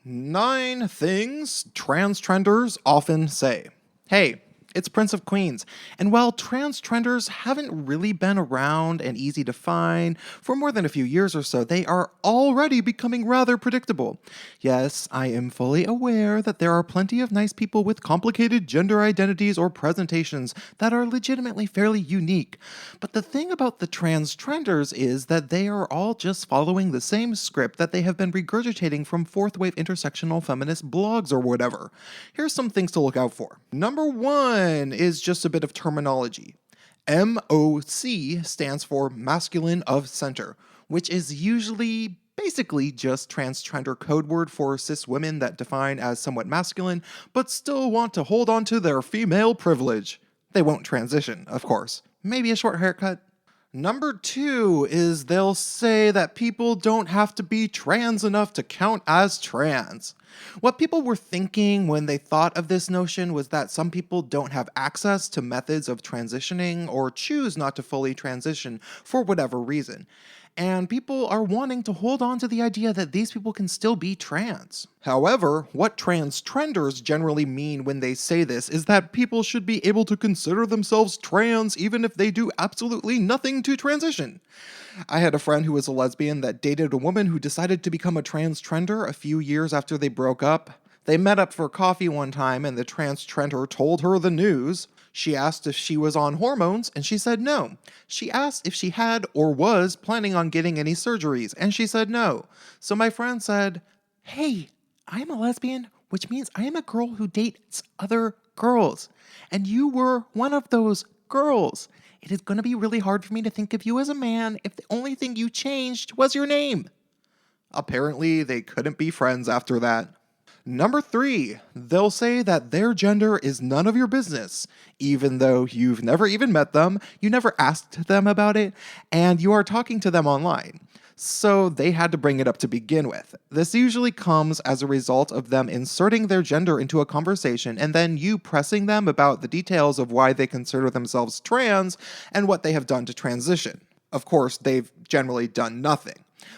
9 things TransTrenders often say. Hey, it's Prince of Queens, and while TransTrenders haven't really been around and easy to find for more than a few years or so, they are already becoming rather predictable. Yes, I am fully aware that there are plenty of nice people with complicated gender identities or presentations that are legitimately fairly unique, but the thing about the TransTrenders is that they are all just following the same script that they have been regurgitating from fourth wave intersectional feminist blogs or whatever. Here's some things to look out for. Number 1 is just a bit of terminology. MOC stands for masculine of center, which is usually basically just transgender code word for cis women that define as somewhat masculine, but still want to hold on to their female privilege. They won't transition, of course. Maybe a short haircut. Number 2 is they'll say that people don't have to be trans enough to count as trans. What people were thinking when they thought of this notion was that some people don't have access to methods of transitioning or choose not to fully transition for whatever reason. And people are wanting to hold on to the idea that these people can still be trans. However, what TransTrenders generally mean when they say this is that people should be able to consider themselves trans even if they do absolutely nothing to transition. I had a friend who was a lesbian that dated a woman who decided to become a TransTrender a few years after they broke up. They met up for coffee one time and the TransTrender told her the news. She asked if she was on hormones, and she said no. She asked if she had or was planning on getting any surgeries, and she said no. So my friend said, "Hey, I'm a lesbian, which means I am a girl who dates other girls. And you were one of those girls. It is going to be really hard for me to think of you as a man if the only thing you changed was your name." Apparently, they couldn't be friends after that. Number 3, they'll say that their gender is none of your business, even though you've never even met them, you never asked them about it, and you are talking to them online. So they had to bring it up to begin with. This usually comes as a result of them inserting their gender into a conversation and then you pressing them about the details of why they consider themselves trans and what they have done to transition. Of course, they've generally done nothing.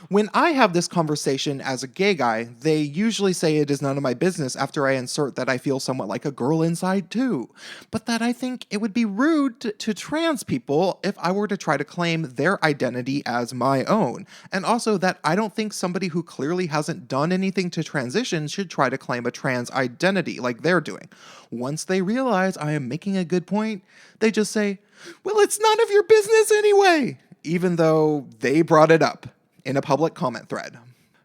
When I have this conversation as a gay guy, they usually say it is none of my business after I insert that I feel somewhat like a girl inside too, but that I think it would be rude to trans people if I were to try to claim their identity as my own, and also that I don't think somebody who clearly hasn't done anything to transition should try to claim a trans identity like they're doing. Once they realize I am making a good point, they just say, "Well, it's none of your business anyway," even though they brought it up in a public comment thread.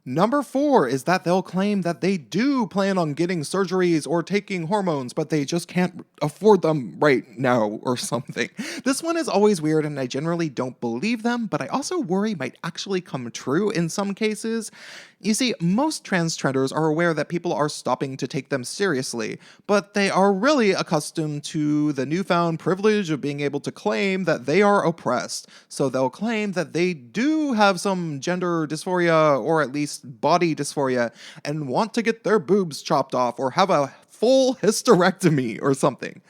Number 4 is that they'll claim that they do plan on getting surgeries or taking hormones, but they just can't afford them right now or something. This one is always weird and I generally don't believe them, but I also worry might actually come true in some cases. You see, most TransTrenders are aware that people are stopping to take them seriously, but they are really accustomed to the newfound privilege of being able to claim that they are oppressed. So they'll claim that they do have some gender dysphoria or at least body dysphoria and want to get their boobs chopped off or have a full hysterectomy or something.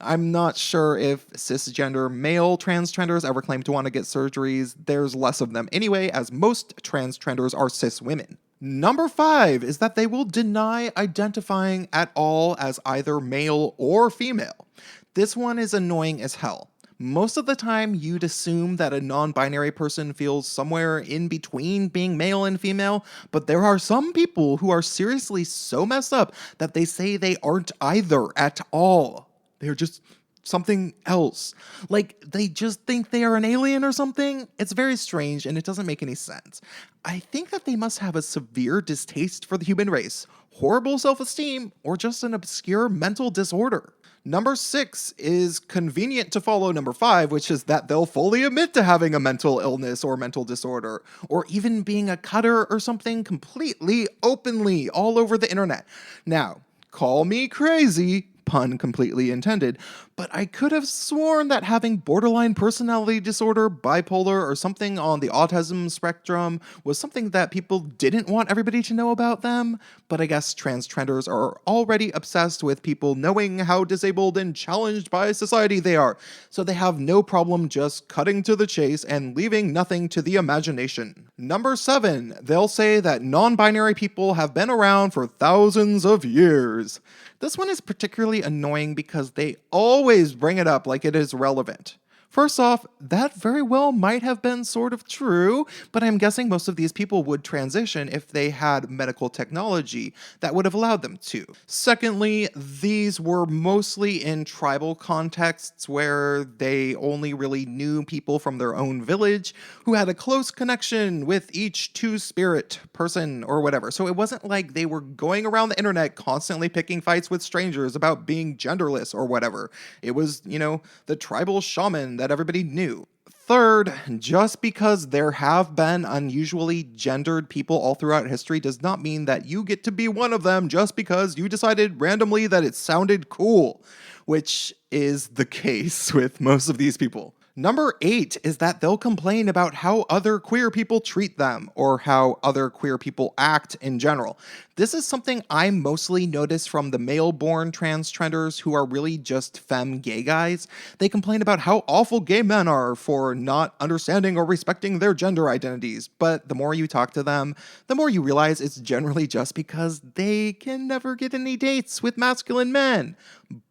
I'm not sure if cisgender male TransTrenders ever claim to want to get surgeries. There's less of them anyway, as most TransTrenders are cis women. Number 5 is that they will deny identifying at all as either male or female. This one is annoying as hell. Most of the time, you'd assume that a non-binary person feels somewhere in between being male and female, but there are some people who are seriously so messed up that they say they aren't either at all. They're just something else. Like, they just think they are an alien or something. It's very strange and it doesn't make any sense. I think that they must have a severe distaste for the human race, horrible self-esteem, or just an obscure mental disorder. Number 6 is convenient to follow number 5, which is that they'll fully admit to having a mental illness or mental disorder, or even being a cutter or something completely openly all over the internet. Now, call me crazy, pun completely intended, but I could have sworn that having borderline personality disorder, bipolar, or something on the autism spectrum was something that people didn't want everybody to know about them. But I guess TransTrenders are already obsessed with people knowing how disabled and challenged by society they are, so they have no problem just cutting to the chase and leaving nothing to the imagination. Number 7, they'll say that non-binary people have been around for thousands of years. This one is particularly annoying because they always bring it up like it is relevant. First off, that very well might have been sort of true, but I'm guessing most of these people would transition if they had medical technology that would have allowed them to. Secondly, these were mostly in tribal contexts where they only really knew people from their own village who had a close connection with each two-spirit person or whatever. So it wasn't like they were going around the internet constantly picking fights with strangers about being genderless or whatever. It was, the tribal shaman that everybody knew. Third, just because there have been unusually gendered people all throughout history does not mean that you get to be one of them just because you decided randomly that it sounded cool, which is the case with most of these people. Number 8 is that they'll complain about how other queer people treat them or how other queer people act in general. This is something I mostly notice from the male-born TransTrenders who are really just femme gay guys. They complain about how awful gay men are for not understanding or respecting their gender identities, but the more you talk to them, the more you realize it's generally just because they can never get any dates with masculine men.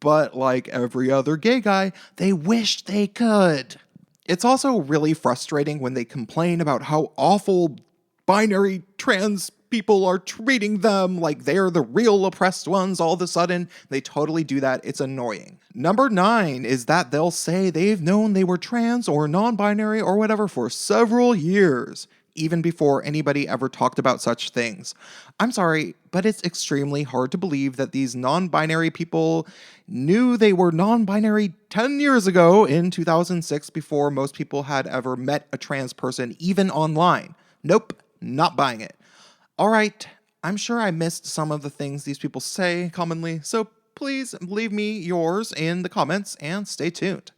But like every other gay guy, they wish they could. It's also really frustrating when they complain about how awful binary trans people are treating them like they're the real oppressed ones all of a sudden. They totally do that. It's annoying. Number 9 is that they'll say they've known they were trans or non-binary or whatever for several years, even before anybody ever talked about such things. I'm sorry, but it's extremely hard to believe that these non-binary people knew they were non-binary 10 years ago in 2006 before most people had ever met a trans person, even online. Nope, not buying it. All right, I'm sure I missed some of the things these people say commonly, so please leave me yours in the comments and stay tuned.